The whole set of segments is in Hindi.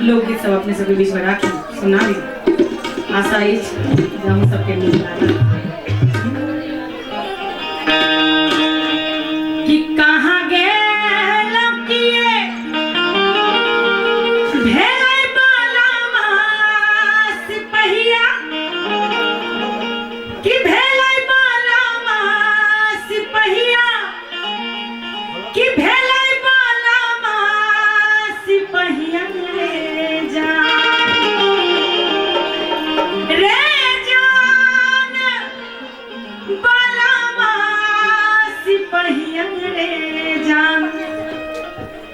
लोकगीत सब अपने सबके बीच में राखी सुना दी आशा हम सबके मिल कि कहाँ गेल किए भेलै बालामा सिपहिया कि भेलै बालामा सिपहिया कि भेलै बालामा सिपहिया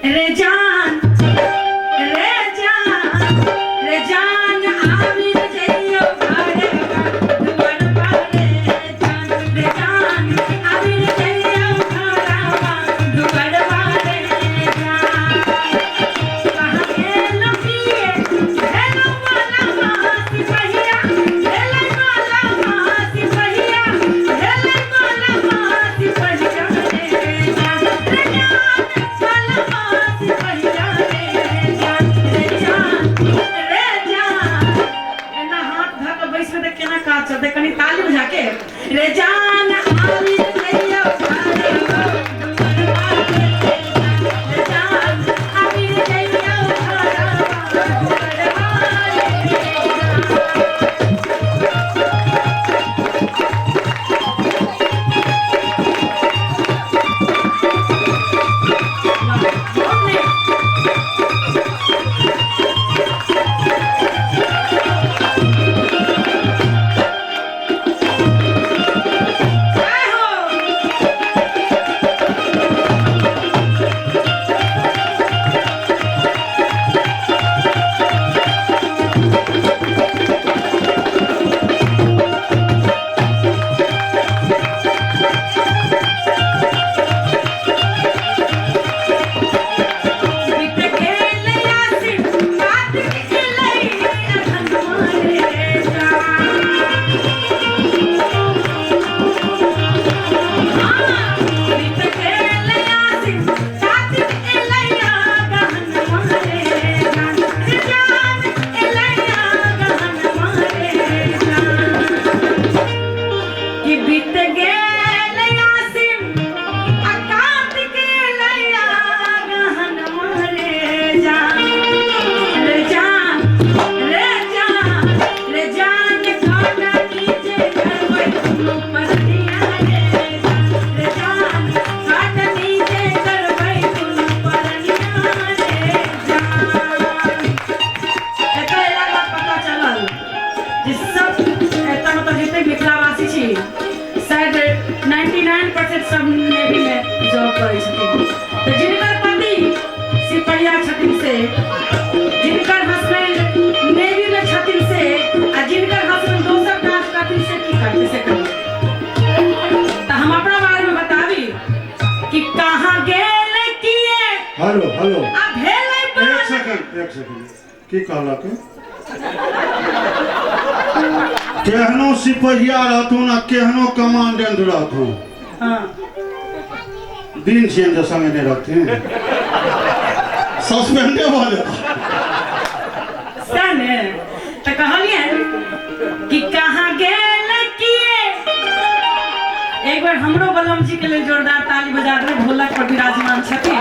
रे जान रे जान रे जान आमिर जइयो घरे दुआर बारे जान रे जान आमिर जइयो घरवा दुआर बारे जान कहाँ गेल किए भेलो बालामा सिपहिया भेलै बालामा सिपहिया भेलै बालामा सिपहिया रे जान रे जान कनी ताली बजा के रे जान आमिर जइयो घरे दुआर बारे रे जान आमिर जइयो घरवा दुआर बारे सब नेवी में जॉब करै छथिन तो जिनकर पति सिपहिया छथिन से जिनकर हस्बैंड नेवी में छथिन से आ जिनकर हस्बैंड दोसर कास्ट छथिन से की करते से कहिए तो हम अपना बारे में बताबी कि कहाँ गेल किए हेलो हेलो आ भेलै एक सेकंड की कहला के केहनो सिपहिया रहथुन आ केहनो कमांडेंट रहथुन हाँ दिन चेंज संगे नहीं रखते हैं सस्पेंडे वाले सने तो कहलिए कि कहाँ गेल किए एक बार हमरो बलम जी के लिए जोरदार ताली बजा दे ढोलक पर विराजमान छथिन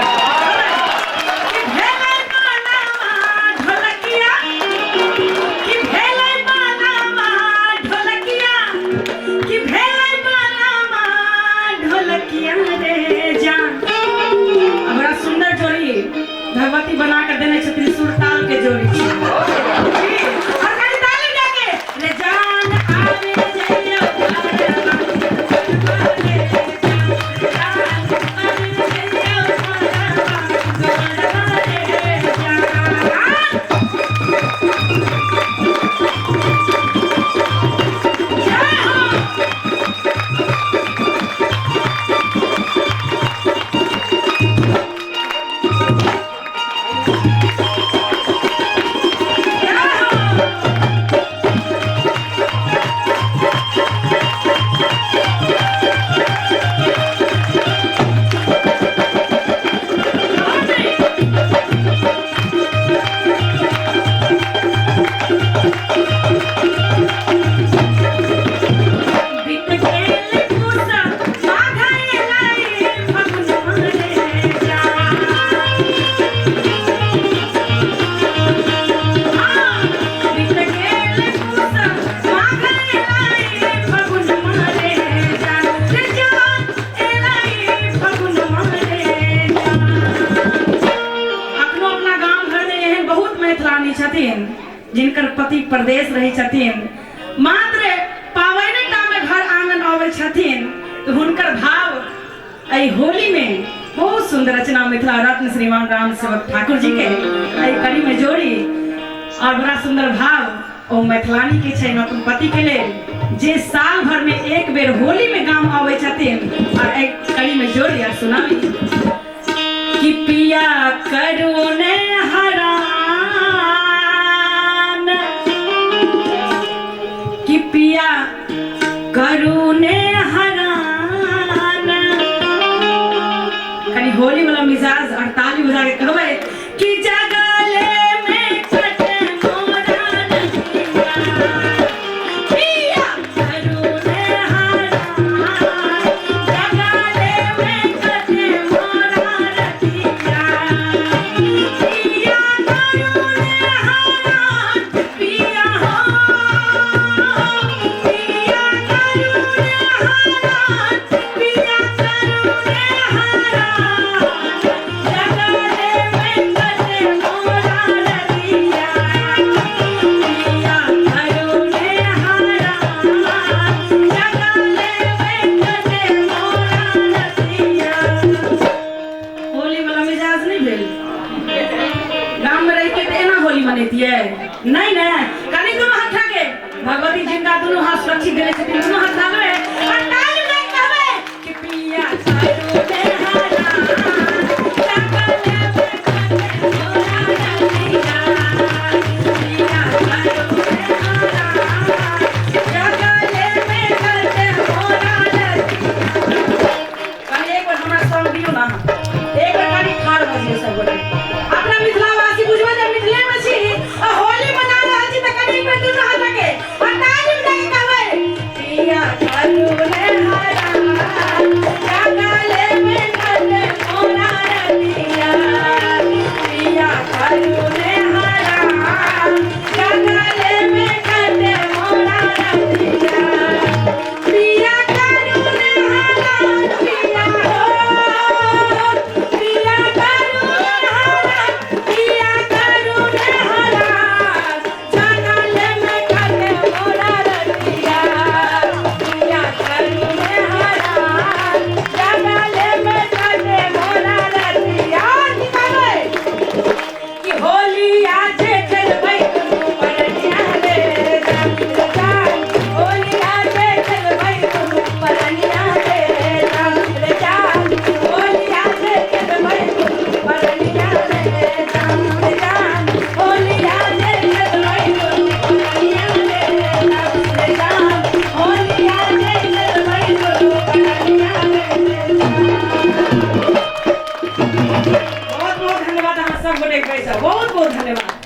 भगवती बना कर देने छथिन सुर ताल के जोड़ी रे जान आमिर जइयो घरवा मिथिलानी छथिन जिनकर पति प्रदेश रही छथिन, मात्र पावने टा में घर आंगन आवे छथिन तो हुनकर भाव आई होली में बहुत सुंदर रचना मिथिला रत्न श्रीमान राम सेवक ठाकुर जी के आई कड़ी में जोड़ी और बड़ा सुंदर भाव ओ मैथिलानी के छै अपन पति के लिए जे साल भर में एक बेर होली में गाम आवे छथिन और एक कड़ी में जोड़ी और सुनावी कि पिया करुणे हरान, कि पिया करुणे हरान। कनी होली वाला मिजाज और ताली बजा के कहबै कि जगले में कटे मोरा रतिया, पिया करुणे हरान, जगले में कटे मोरा रतिया, पिया करुणे हरान, पिया हो, पिया करुणे हरान, पिया करुणे हरान, जगले में कटे मोरा रतिया, पिया करुणे हरान, जगले में कटे मोरा रतिया। होली वाला मिजाज नहीं भेल गाम में रह के तो एना होली मनेतियै नहीं ना। कनी दोनों हाथ ठाके भगवती जिनका दोनों हाथ सुरक्षित देने छथिन दोनों हाथ ठाके और ताली बजा के कहबै कि पिया करुणे हरान, जगले में कटे मोरा रतिया, पिया करुणे हरान, जगले में कटे मोरा रतिया। कनी एक बार हमरा संग दियौ ना, एक बार कनी ठाड़ बजियौ सब गोटे अपना मिथिलावासी बुझबै जे मिथिले में छी आ होली मना रहल छी त कनी पे दुनू हाथ के और ताली बजा के कहबै पिया करुणे हरान, जगले में कटे मोरा रतिया, पिया करुणे हरान, जगले में कटे मोरा रतिया, पिया करुणे हरान, पिया हो, पिया करुणे हरान, पिया करुणे हरान, जगले में कटे मोरा रतिया, पिया करुणे हरान, जगले में कटे मोरा रतिया। निकालै कि होली आजे खेलबै दुनू परनिया रे जान, होली आजे खेलबै दुनू परनिया रे जान, होली आजे खेलबै दुनू परनिया रे जान, होली आजे खेलबै दुनू परनिया रे जान, होली आजे खेलबै दुनू परनिया रे जान। बहुत बहुत धन्यवाद अहाँ सब गोटे के पैसा बहुत बहुत धन्यवाद।